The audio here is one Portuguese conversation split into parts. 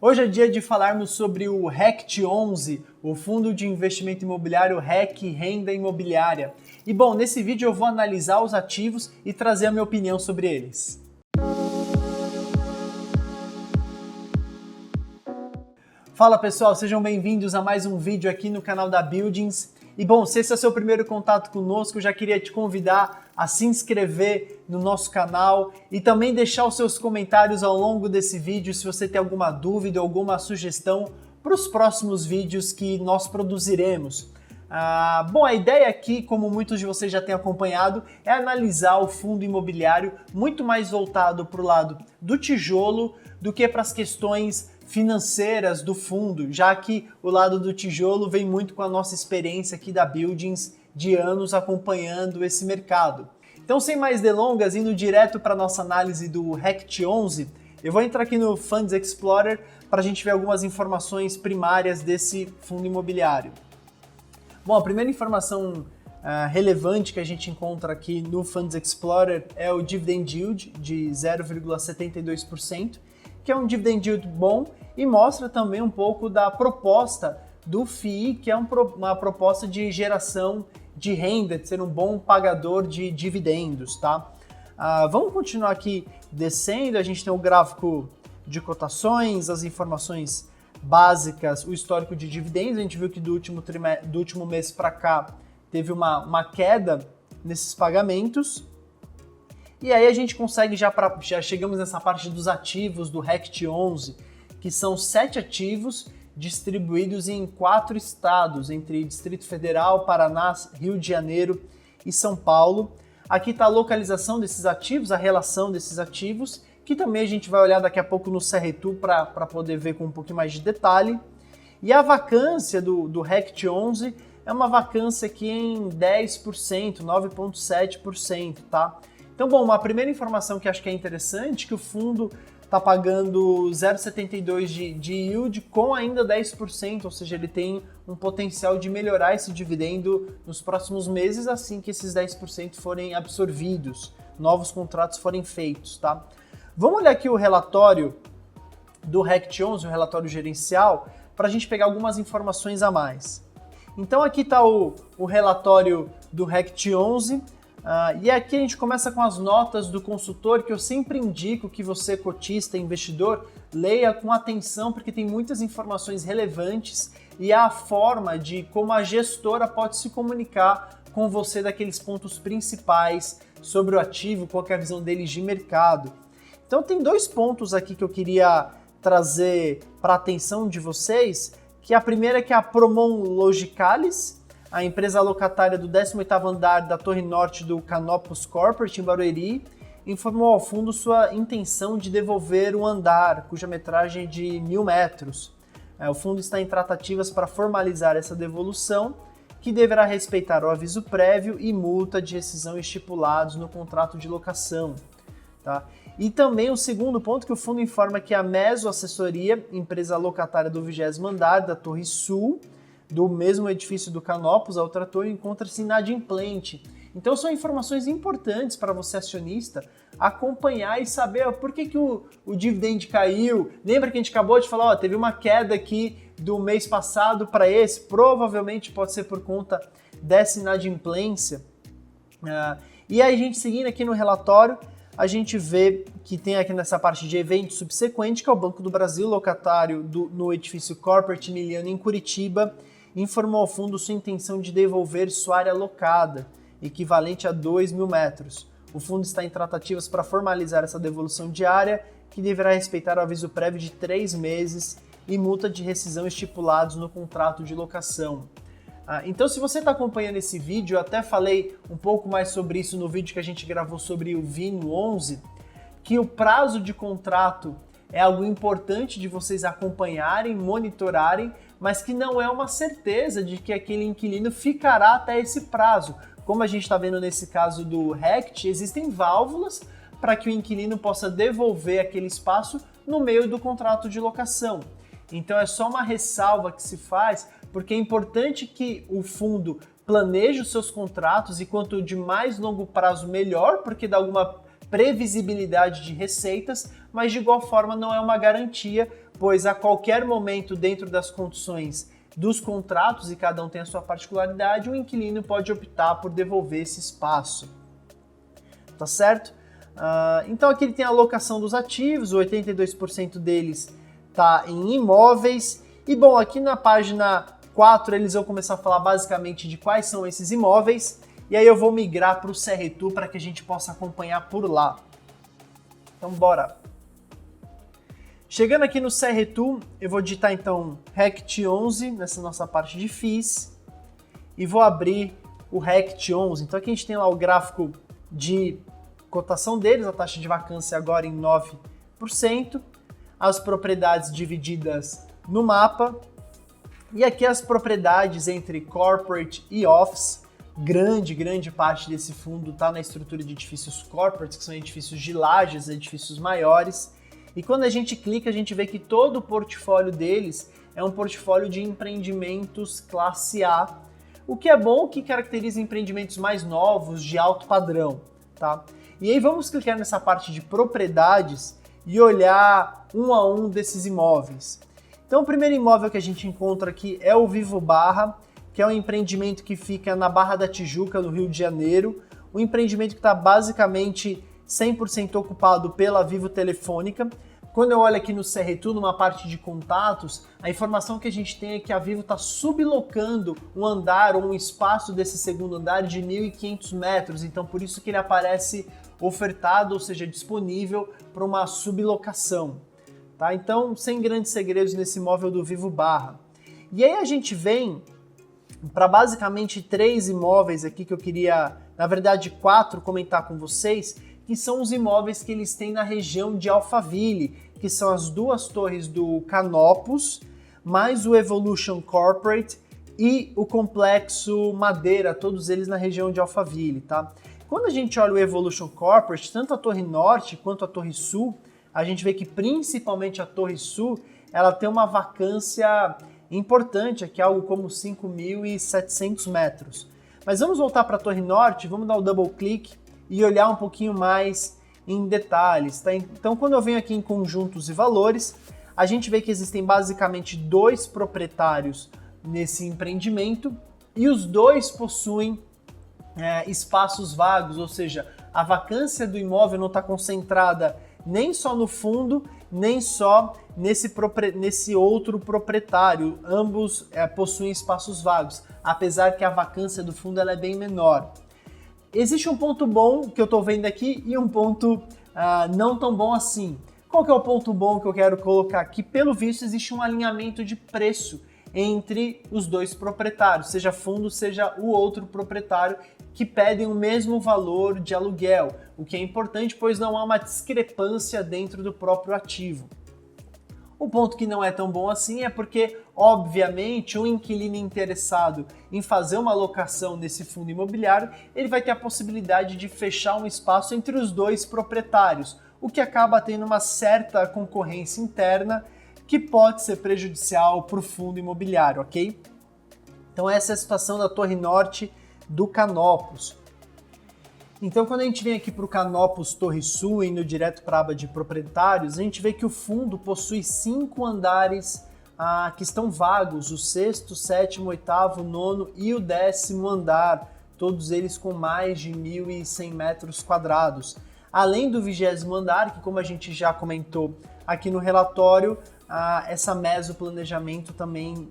Hoje é dia de falarmos sobre o RECT11, o Fundo de Investimento Imobiliário REC Renda Imobiliária. E bom, nesse vídeo eu vou analisar os ativos e trazer a minha opinião sobre eles. Fala pessoal, sejam bem-vindos a mais um vídeo aqui no canal da Buildings. E bom, se esse é o seu primeiro contato conosco, eu já queria te convidar a se inscrever no nosso canal e também deixar os seus comentários ao longo desse vídeo se você tem alguma dúvida ou alguma sugestão para os próximos vídeos que nós produziremos. Bom, a ideia aqui, como muitos de vocês já têm acompanhado, é analisar o fundo imobiliário muito mais voltado para o lado do tijolo do que para as questões financeiras do fundo, já que o lado do tijolo vem muito com a nossa experiência aqui da Buildings de anos acompanhando esse mercado. Então, sem mais delongas, indo direto para a nossa análise do RECT11, eu vou entrar aqui no Funds Explorer para a gente ver algumas informações primárias desse fundo imobiliário. Bom, a primeira informação relevante que a gente encontra aqui no Funds Explorer é o Dividend Yield de 0,72%, que é um dividend yield bom e mostra também um pouco da proposta do FII, que é uma proposta de geração de renda, de ser um bom pagador de dividendos, tá? Vamos continuar aqui descendo, a gente tem o gráfico de cotações, as informações básicas, o histórico de dividendos, a gente viu que do último mês para cá teve uma queda nesses pagamentos. E aí a gente consegue, já chegamos nessa parte dos ativos do RECT11, que são 7 ativos distribuídos em 4 estados, entre Distrito Federal, Paraná, Rio de Janeiro e São Paulo. Aqui está a localização desses ativos, a relação desses ativos, que também a gente vai olhar daqui a pouco no CRTU para poder ver com um pouquinho mais de detalhe. E a vacância do RECT11 é uma vacância aqui em 10%, 9,7%, tá? Então, bom, uma primeira informação que acho que é interessante, que o fundo está pagando 0,72 de yield com ainda 10%, ou seja, ele tem um potencial de melhorar esse dividendo nos próximos meses, assim que esses 10% forem absorvidos, novos contratos forem feitos, tá? Vamos olhar aqui o relatório do RECT11, o relatório gerencial, para a gente pegar algumas informações a mais. Então, aqui está o relatório do RECT11, e aqui a gente começa com as notas do consultor, que eu sempre indico que você, cotista, investidor, leia com atenção, porque tem muitas informações relevantes e é a forma de como a gestora pode se comunicar com você daqueles pontos principais sobre o ativo, qual que é a visão deles de mercado. Então tem 2 pontos aqui que eu queria trazer para a atenção de vocês, que a primeira é que a Promon Logicalis, a empresa locatária do 18º andar da Torre Norte do Canopus Corporate, em Barueri, informou ao fundo sua intenção de devolver um andar, cuja metragem é de 1.000 metros. O fundo está em tratativas para formalizar essa devolução, que deverá respeitar o aviso prévio e multa de rescisão estipulados no contrato de locação. Tá? E também o segundo ponto, que o fundo informa que a Meso Assessoria, empresa locatária do 20º andar da Torre Sul, do mesmo edifício do Canopus, a outra torre, encontra-se inadimplente. Então são informações importantes para você, acionista, acompanhar e saber por que o dividend caiu. Lembra que a gente acabou de falar, teve uma queda aqui do mês passado para esse, provavelmente pode ser por conta dessa inadimplência. E aí a gente seguindo aqui no relatório, a gente vê que tem aqui nessa parte de evento subsequente, que é o Banco do Brasil, locatário no edifício Corporate Miliano em Curitiba, informou ao fundo sua intenção de devolver sua área alocada, equivalente a 2.000 metros. O fundo está em tratativas para formalizar essa devolução de área, que deverá respeitar o aviso prévio de 3 meses e multa de rescisão estipulados no contrato de locação. Então, se você está acompanhando esse vídeo, eu até falei um pouco mais sobre isso no vídeo que a gente gravou sobre o VINO 11, que o prazo de contrato é algo importante de vocês acompanharem, monitorarem, mas que não é uma certeza de que aquele inquilino ficará até esse prazo. Como a gente está vendo nesse caso do RECT, existem válvulas para que o inquilino possa devolver aquele espaço no meio do contrato de locação. Então é só uma ressalva que se faz, porque é importante que o fundo planeje os seus contratos e quanto de mais longo prazo melhor, porque dá alguma previsibilidade de receitas, mas de igual forma não é uma garantia, pois a qualquer momento, dentro das condições dos contratos, e cada um tem a sua particularidade, o inquilino pode optar por devolver esse espaço. Tá certo? Então aqui ele tem a alocação dos ativos, 82% deles está em imóveis. E bom, aqui na página 4 eles vão começar a falar basicamente de quais são esses imóveis. E aí eu vou migrar para o Serretu para que a gente possa acompanhar por lá. Então bora! Chegando aqui no Serretu, eu vou digitar então RECT 11 nessa nossa parte de FIIs e vou abrir o RECT 11. Então aqui a gente tem lá o gráfico de cotação deles, a taxa de vacância agora em 9%, as propriedades divididas no mapa e aqui as propriedades entre corporate e office. Grande parte desse fundo está na estrutura de edifícios corporate, que são edifícios de lajes, edifícios maiores. E quando a gente clica, a gente vê que todo o portfólio deles é um portfólio de empreendimentos classe A, o que é bom, que caracteriza empreendimentos mais novos, de alto padrão, tá? E aí vamos clicar nessa parte de propriedades e olhar um a um desses imóveis. Então o primeiro imóvel que a gente encontra aqui é o Vivo Barra, que é um empreendimento que fica na Barra da Tijuca, no Rio de Janeiro, um empreendimento que está basicamente 100% ocupado pela Vivo Telefônica. Quando eu olho aqui no Serretu, numa parte de contatos, a informação que a gente tem é que a Vivo está sublocando um andar ou um espaço desse segundo andar de 1.500 metros, então por isso que ele aparece ofertado, ou seja, disponível para uma sublocação. Tá? Então, sem grandes segredos nesse imóvel do Vivo Barra. E aí a gente vem para basicamente 3 imóveis aqui que eu queria, na verdade 4, comentar com vocês, que são os imóveis que eles têm na região de Alphaville, que são as 2 torres do Canopus, mais o Evolution Corporate e o Complexo Madeira, todos eles na região de Alphaville, tá? Quando a gente olha o Evolution Corporate, tanto a Torre Norte quanto a Torre Sul, a gente vê que principalmente a Torre Sul, ela tem uma vacância importante, aqui algo como 5.700 metros. Mas vamos voltar para a Torre Norte, vamos dar o double click e olhar um pouquinho mais em detalhes, tá? Então, quando eu venho aqui em conjuntos e valores, a gente vê que existem basicamente 2 proprietários nesse empreendimento e os 2 possuem espaços vagos, ou seja, a vacância do imóvel não está concentrada nem só no fundo, nem só nesse outro proprietário. Ambos possuem espaços vagos, apesar que a vacância do fundo ela é bem menor. Existe um ponto bom que eu estou vendo aqui e um ponto não tão bom assim. Qual que é o ponto bom que eu quero colocar aqui? Pelo visto, existe um alinhamento de preço entre os 2 proprietários, seja fundo, seja o outro proprietário, que pedem o mesmo valor de aluguel, o que é importante, pois não há uma discrepância dentro do próprio ativo. O ponto que não é tão bom assim é porque, obviamente, o inquilino interessado em fazer uma locação nesse fundo imobiliário, ele vai ter a possibilidade de fechar um espaço entre os 2 proprietários, o que acaba tendo uma certa concorrência interna que pode ser prejudicial para o fundo imobiliário, ok? Então essa é a situação da Torre Norte do Canopus. Então, quando a gente vem aqui para o Canopus Torre Sul, indo direto para a aba de proprietários, a gente vê que o fundo possui 5 andares que estão vagos, o 6º, 7º, 8º, 9º e o 10º andar, todos eles com mais de 1.100 metros quadrados. Além do 20º andar, que como a gente já comentou aqui no relatório, essa mesoplanejamento também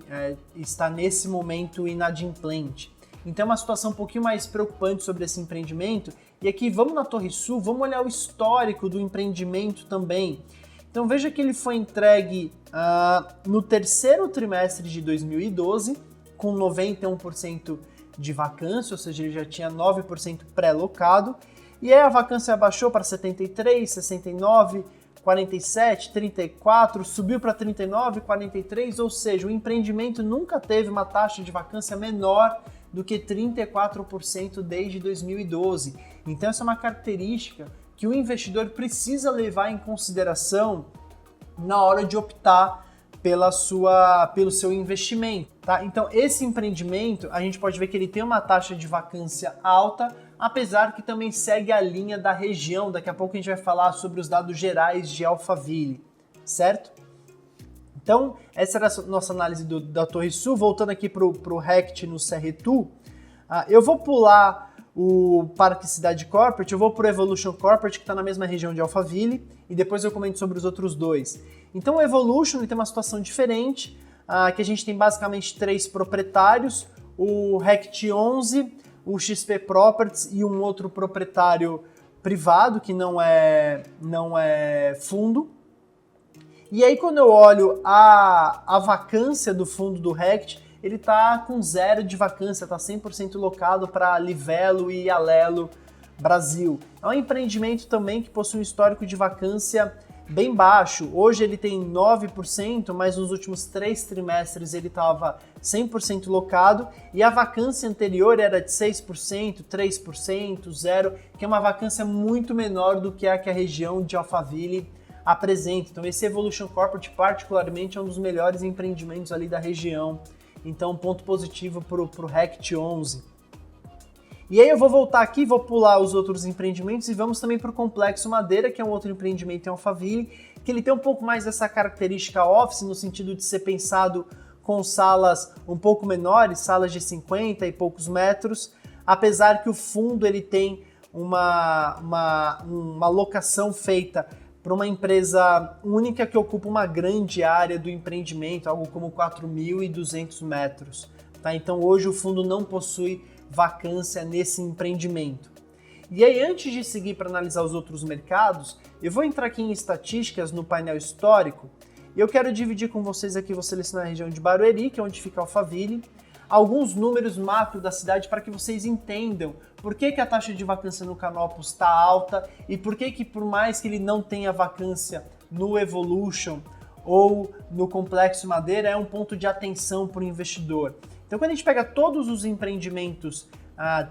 está nesse momento inadimplente. Então é uma situação um pouquinho mais preocupante sobre esse empreendimento. E aqui vamos na Torre Sul, vamos olhar o histórico do empreendimento também. Então veja que ele foi entregue no 3º trimestre de 2012, com 91% de vacância, ou seja, ele já tinha 9% pré-locado. E aí a vacância abaixou para 73, 69, 47, 34, subiu para 39, 43, ou seja, o empreendimento nunca teve uma taxa de vacância menor do que 34% desde 2012. Então essa é uma característica que o investidor precisa levar em consideração na hora de optar pelo seu investimento, tá? Então esse empreendimento, a gente pode ver que ele tem uma taxa de vacância alta, apesar que também segue a linha da região. Daqui a pouco a gente vai falar sobre os dados gerais de Alphaville, certo? Então, essa era a nossa análise da Torre Sul. Voltando aqui para o RECT no Cerretu, eu vou pular o Parque Cidade Corporate, eu vou para o Evolution Corporate, que está na mesma região de Alphaville, e depois eu comento sobre os outros dois. Então, o Evolution tem uma situação diferente, que a gente tem basicamente 3 proprietários, o RECT 11, o XP Properties e um outro proprietário privado, que não é fundo. E aí, quando eu olho a vacância do fundo do RECT, ele está com 0 de vacância, está 100% locado para Livelo e Alelo Brasil. É um empreendimento também que possui um histórico de vacância bem baixo. Hoje ele tem 9%, mas nos últimos 3 trimestres ele estava 100% locado, e a vacância anterior era de 6%, 3%, 0%, que é uma vacância muito menor do que a região de Alphaville apresenta. Então esse Evolution Corporate particularmente é um dos melhores empreendimentos ali da região. Então ponto positivo para o RECT 11. E aí eu vou voltar aqui, vou pular os outros empreendimentos e vamos também para o Complexo Madeira, que é um outro empreendimento em Alphaville, que ele tem um pouco mais dessa característica office, no sentido de ser pensado com salas um pouco menores, salas de 50 e poucos metros, apesar que o fundo ele tem uma locação feita para uma empresa única que ocupa uma grande área do empreendimento, algo como 4.200 metros. Tá? Então hoje o fundo não possui vacância nesse empreendimento. E aí, antes de seguir para analisar os outros mercados, eu vou entrar aqui em estatísticas no painel histórico e eu quero dividir com vocês aqui, vou selecionar a região de Barueri, que é onde fica Alphaville, alguns números macro da cidade para que vocês entendam por que a taxa de vacância no Canopus está alta e por que por mais que ele não tenha vacância no Evolution ou no Complexo Madeira, é um ponto de atenção para o investidor. Então, quando a gente pega todos os empreendimentos,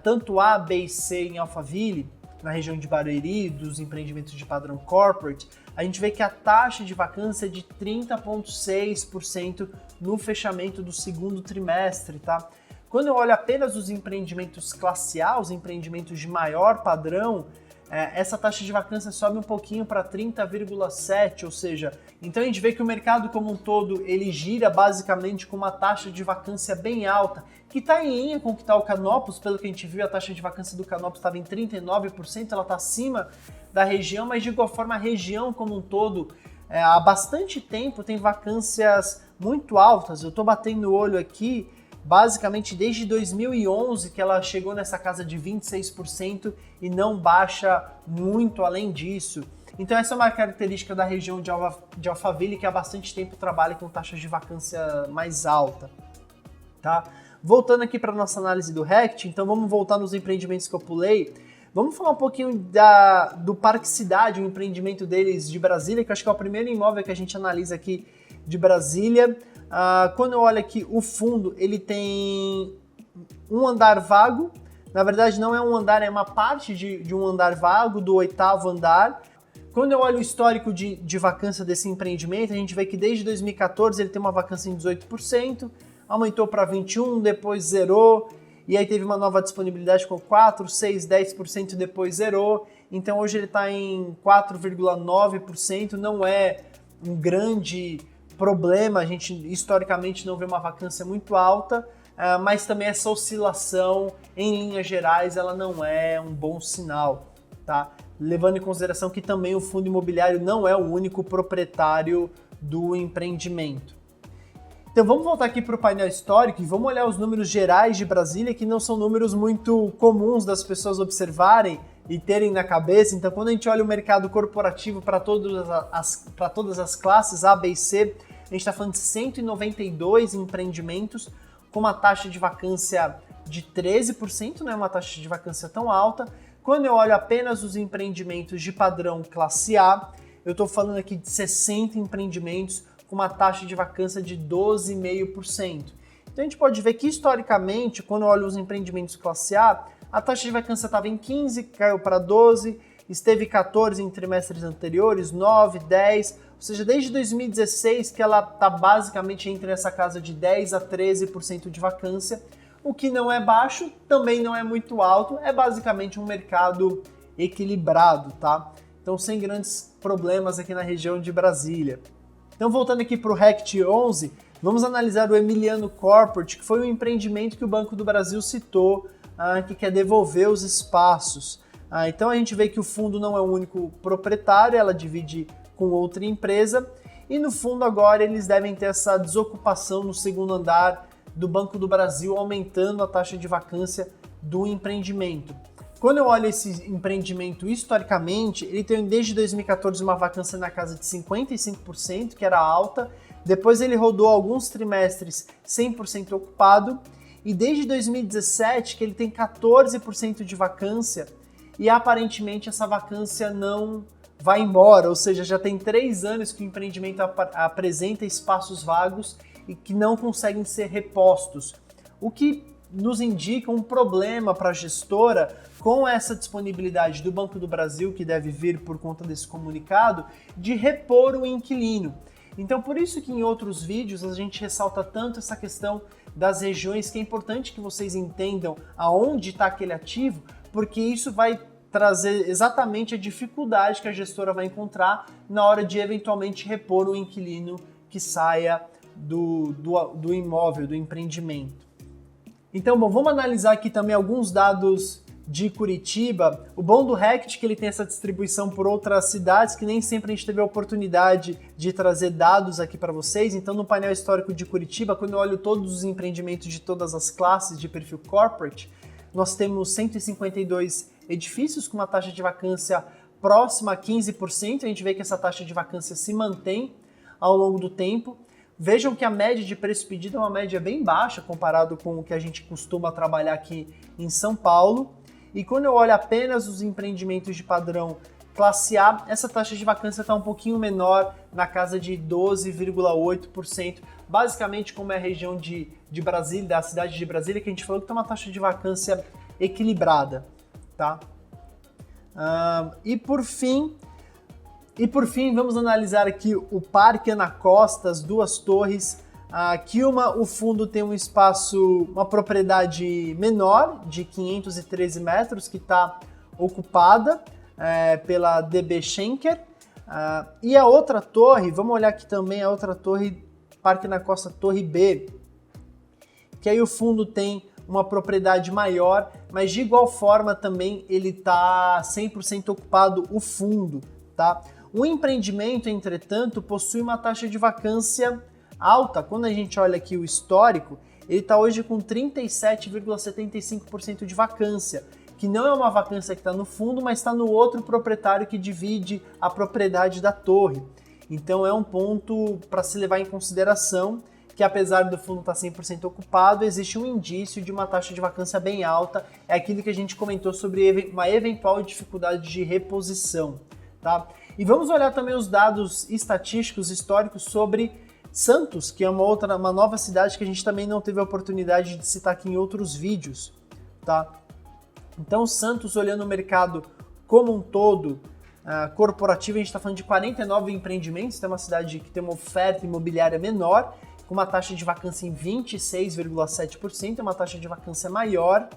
tanto A, B e C em Alphaville, na região de Barueri, dos empreendimentos de padrão corporate, a gente vê que a taxa de vacância é de 30,6% no fechamento do segundo trimestre, tá? Quando eu olho apenas os empreendimentos classe A, os empreendimentos de maior padrão, essa taxa de vacância sobe um pouquinho para 30,7%, ou seja, então a gente vê que o mercado como um todo ele gira basicamente com uma taxa de vacância bem alta, que está em linha com o que está o Canopus. Pelo que a gente viu, a taxa de vacância do Canopus estava em 39%, ela está acima da região, mas de igual forma a região como um todo, há bastante tempo tem vacâncias muito altas. Eu estou batendo o olho aqui, basicamente desde 2011 que ela chegou nessa casa de 26% e não baixa muito além disso. Então essa é uma característica da região de Alphaville, que há bastante tempo trabalha com taxas de vacância mais alta. Tá? Voltando aqui para a nossa análise do RECT, então vamos voltar nos empreendimentos que eu pulei. Vamos falar um pouquinho do Parque Cidade, o empreendimento deles de Brasília, que eu acho que é o primeiro imóvel que a gente analisa aqui de Brasília. Quando eu olho aqui o fundo, ele tem um andar vago. Na verdade não é um andar, é uma parte de um andar vago, do 8º andar. Quando eu olho o histórico de vacância desse empreendimento, a gente vê que desde 2014 ele tem uma vacância em 18%, aumentou para 21%, depois zerou, e aí teve uma nova disponibilidade com 4%, 6%, 10%, depois zerou. Então hoje ele está em 4,9%, não é um grande problema, a gente historicamente não vê uma vacância muito alta, mas também essa oscilação, em linhas gerais, ela não é um bom sinal, tá? Levando em consideração que também o fundo imobiliário não é o único proprietário do empreendimento. Então vamos voltar aqui para o painel histórico e vamos olhar os números gerais de Brasília, que não são números muito comuns das pessoas observarem e terem na cabeça. Então quando a gente olha o mercado corporativo para todas as classes A, B e C, a gente está falando de 192 empreendimentos com uma taxa de vacância de 13%, não é uma taxa de vacância tão alta. Quando eu olho apenas os empreendimentos de padrão classe A, eu estou falando aqui de 60 empreendimentos com uma taxa de vacância de 12,5%. Então a gente pode ver que historicamente, quando eu olho os empreendimentos classe A taxa de vacância estava em 15%, caiu para 12%, esteve 14% em trimestres anteriores, 9%, 10%, ou seja, desde 2016 que ela está basicamente entre essa casa de 10% a 13% de vacância. o que não é baixo, também não é muito alto, é basicamente um mercado equilibrado, tá? Então sem grandes problemas aqui na região de Brasília. Então voltando aqui para o RECT 11, vamos analisar o Emiliano Corporate, que foi um empreendimento que o Banco do Brasil citou, que quer devolver os espaços. Então a gente vê que o fundo não é o único proprietário, ela divide com outra empresa, e no fundo agora eles devem ter essa desocupação no segundo andar do Banco do Brasil, aumentando a taxa de vacância do empreendimento. Quando eu olho esse empreendimento historicamente, ele tem desde 2014 uma vacância na casa de 55%, que era alta, depois ele rodou alguns trimestres 100% ocupado, e desde 2017 que ele tem 14% de vacância, e aparentemente essa vacância não vai embora, ou seja, já tem 3 anos que o empreendimento apresenta espaços vagos e que não conseguem ser repostos, o que nos indica um problema para a gestora com essa disponibilidade do Banco do Brasil, que deve vir por conta desse comunicado, de repor o inquilino. Então, por isso que em outros vídeos a gente ressalta tanto essa questão das regiões, que é importante que vocês entendam aonde está aquele ativo, porque isso vai trazer exatamente a dificuldade que a gestora vai encontrar na hora de eventualmente repor o inquilino que saia do imóvel, do empreendimento. Então, bom, vamos analisar aqui também alguns dados de Curitiba. O bom do RECT é que ele tem essa distribuição por outras cidades, que nem sempre a gente teve a oportunidade de trazer dados aqui para vocês. Então, no painel histórico de Curitiba, quando eu olho todos os empreendimentos de todas as classes de perfil corporate, nós temos 152 edifícios com uma taxa de vacância próxima a 15%. A gente vê que essa taxa de vacância se mantém ao longo do tempo. Vejam que a média de preço pedido é uma média bem baixa comparado com o que a gente costuma trabalhar aqui em São Paulo. E quando eu olho apenas os empreendimentos de padrão classe A, essa taxa de vacância está um pouquinho menor, na casa de 12,8%. Basicamente, como é a região de Brasília, da cidade de Brasília, que a gente falou que tem uma taxa de vacância equilibrada, tá? E por fim, vamos analisar aqui o Parque Ana Costa, as duas torres. Aqui o fundo tem um espaço, uma propriedade menor, de 513 metros, que está ocupada pela DB Schenker. E a outra torre, vamos olhar aqui também a outra torre, Parque Ana Costa Torre B, que aí o fundo tem uma propriedade maior, mas de igual forma também ele está 100% ocupado o fundo, tá? O empreendimento, entretanto, possui uma taxa de vacância alta. Quando a gente olha aqui o histórico, ele está hoje com 37,75% de vacância, que não é uma vacância que está no fundo, mas está no outro proprietário que divide a propriedade da torre. Então é um ponto para se levar em consideração, que apesar do fundo estar 100% ocupado, existe um indício de uma taxa de vacância bem alta. É aquilo que a gente comentou sobre uma eventual dificuldade de reposição, tá? E vamos olhar também os dados estatísticos históricos sobre Santos, que é uma nova cidade que a gente também não teve a oportunidade de citar aqui em outros vídeos, tá? Então, Santos, olhando o mercado como um todo, corporativo, a gente está falando de 49 empreendimentos, tem uma cidade que tem uma oferta imobiliária menor, com uma taxa de vacância em 26,7%, é uma taxa de vacância maior.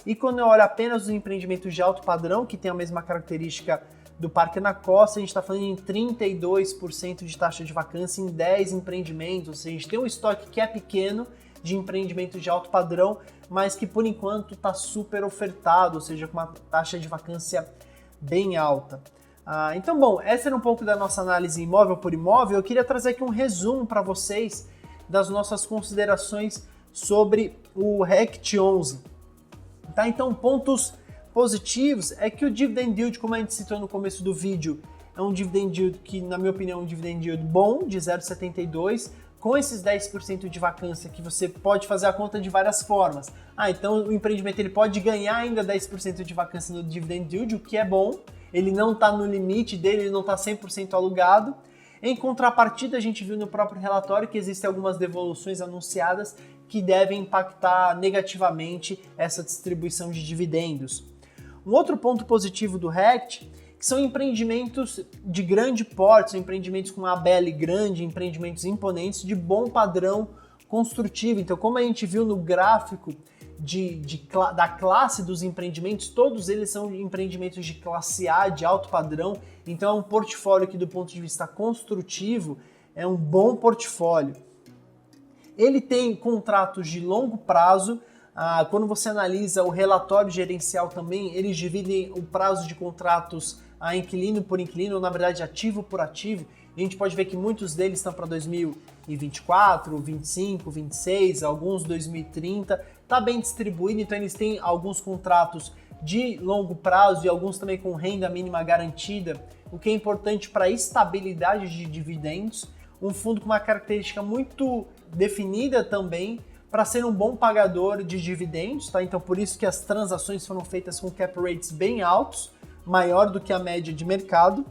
E quando eu olho apenas os empreendimentos de alto padrão, que tem a mesma característica do Parque Ana Costa, a gente está falando em 32% de taxa de vacância em 10 empreendimentos, ou seja, a gente tem um estoque que é pequeno de empreendimentos de alto padrão, mas que por enquanto está super ofertado, ou seja, com uma taxa de vacância bem alta. Então, bom, essa era um pouco da nossa análise imóvel por imóvel. Eu queria trazer aqui um resumo para vocês das nossas considerações sobre o RECT 11. Tá? Então, pontos positivos é que o dividend yield, como a gente citou no começo do vídeo, é um dividend yield que, na minha opinião, é um dividend yield bom, de 0,72, com esses 10% de vacância, que você pode fazer a conta de várias formas. Então o empreendimento ele pode ganhar ainda 10% de vacância no dividend yield, o que é bom, ele não está no limite dele, ele não está 100% alugado. Em contrapartida, a gente viu no próprio relatório que existem algumas devoluções anunciadas que devem impactar negativamente essa distribuição de dividendos. Um outro ponto positivo do RECT, que são empreendimentos de grande porte, são empreendimentos com ABL grande, empreendimentos imponentes de bom padrão construtivo. Então, como a gente viu no gráfico da classe dos empreendimentos, todos eles são empreendimentos de classe A, de alto padrão, então é um portfólio que do ponto de vista construtivo é um bom portfólio. Ele tem contratos de longo prazo. Quando você analisa o relatório gerencial também, eles dividem o prazo de contratos a inquilino por inquilino, ou na verdade ativo por ativo. A gente pode ver que muitos deles estão para 2024, 25, 26, alguns 2030. Está bem distribuído, então eles têm alguns contratos de longo prazo e alguns também com renda mínima garantida, o que é importante para a estabilidade de dividendos. Um fundo com uma característica muito definida também para ser um bom pagador de dividendos, tá? Então por isso que as transações foram feitas com cap rates bem altos, maior do que a média de mercado.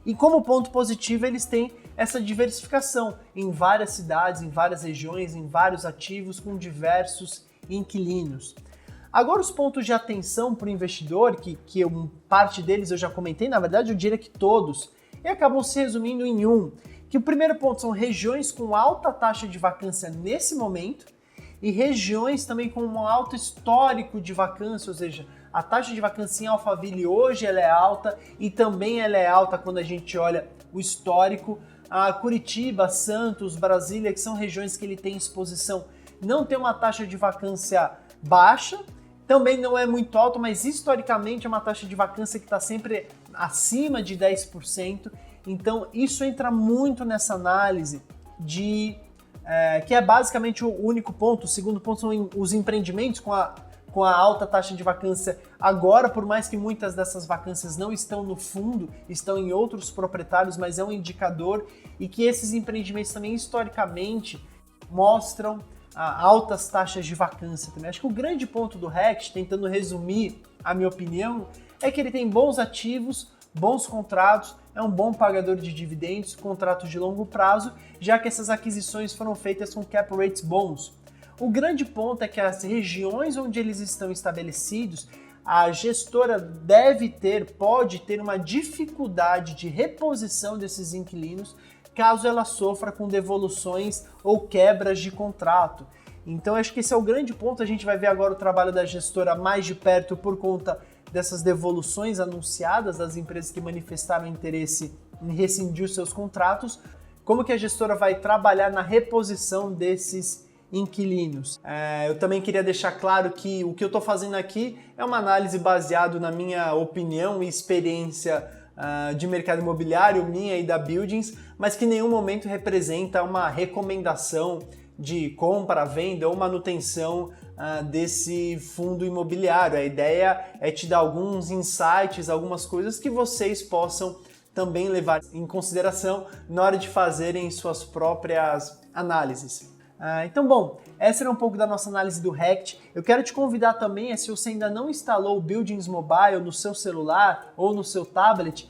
E como ponto positivo, eles têm essa diversificação em várias cidades, em várias regiões, em vários ativos com diversos inquilinos. Agora os pontos de atenção para o investidor, que parte deles eu já comentei, na verdade eu diria que todos, e acabam se resumindo em que o primeiro ponto são regiões com alta taxa de vacância nesse momento e regiões também com um alto histórico de vacância, ou seja, a taxa de vacância em Alphaville hoje ela é alta e também ela é alta quando a gente olha o histórico. Curitiba, Santos, Brasília, que são regiões que ele tem exposição, não tem uma taxa de vacância baixa, também não é muito alta, mas historicamente é uma taxa de vacância que está sempre acima de 10%. Então isso entra muito nessa análise que é basicamente o único ponto. O segundo ponto são os empreendimentos com a alta taxa de vacância agora, por mais que muitas dessas vacâncias não estão no fundo, estão em outros proprietários, mas é um indicador, e que esses empreendimentos também historicamente mostram altas taxas de vacância também. Acho que o grande ponto do RECT, tentando resumir a minha opinião, é que ele tem bons ativos, bons contratos, é um bom pagador de dividendos, contratos de longo prazo, já que essas aquisições foram feitas com cap rates bons. O grande ponto é que as regiões onde eles estão estabelecidos, a gestora pode ter uma dificuldade de reposição desses inquilinos caso ela sofra com devoluções ou quebras de contrato. Então acho que esse é o grande ponto. A gente vai ver agora o trabalho da gestora mais de perto por conta dessas devoluções anunciadas das empresas que manifestaram interesse em rescindir os seus contratos. Como que a gestora vai trabalhar na reposição desses inquilinos? Eu também queria deixar claro que o que eu estou fazendo aqui é uma análise baseada na minha opinião e experiência de mercado imobiliário, minha e da Buildings, mas que em nenhum momento representa uma recomendação de compra, venda ou manutenção desse fundo imobiliário. A ideia é te dar alguns insights, algumas coisas que vocês possam também levar em consideração na hora de fazerem suas próprias análises. Então, bom, essa era um pouco da nossa análise do RECT. Eu quero te convidar também, se você ainda não instalou o Buildings Mobile no seu celular ou no seu tablet,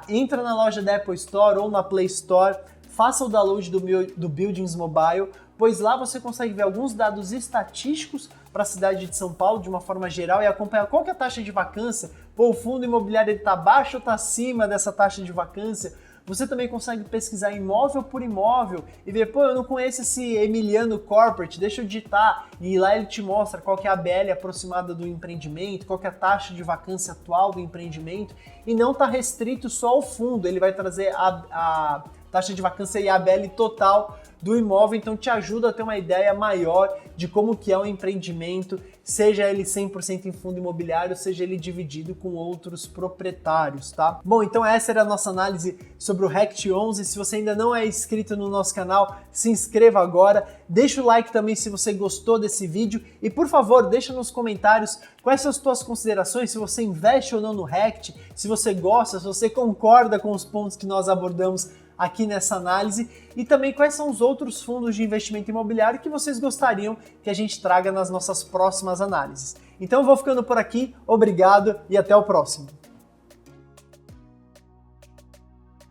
entra na loja da Apple Store ou na Play Store, faça o download do Buildings Mobile, pois lá você consegue ver alguns dados estatísticos para a cidade de São Paulo de uma forma geral e acompanhar qual que é a taxa de vacância. O fundo imobiliário está abaixo ou está acima dessa taxa de vacância? Você também consegue pesquisar imóvel por imóvel e ver, eu não conheço esse Emiliano Corporate, deixa eu digitar, e lá ele te mostra qual que é a BL aproximada do empreendimento, qual que é a taxa de vacância atual do empreendimento, e não está restrito só ao fundo, ele vai trazer a taxa de vacância e a BL total do imóvel, então te ajuda a ter uma ideia maior de como que é o empreendimento, seja ele 100% em fundo imobiliário, seja ele dividido com outros proprietários, tá? Bom, então essa era a nossa análise sobre o RECT 11. Se você ainda não é inscrito no nosso canal, se inscreva agora, deixa o like também se você gostou desse vídeo e, por favor, deixa nos comentários quais são as suas considerações, se você investe ou não no RECT, se você gosta, se você concorda com os pontos que nós abordamos aqui nessa análise, e também quais são os outros fundos de investimento imobiliário que vocês gostariam que a gente traga nas nossas próximas análises. Então eu vou ficando por aqui, obrigado e até o próximo.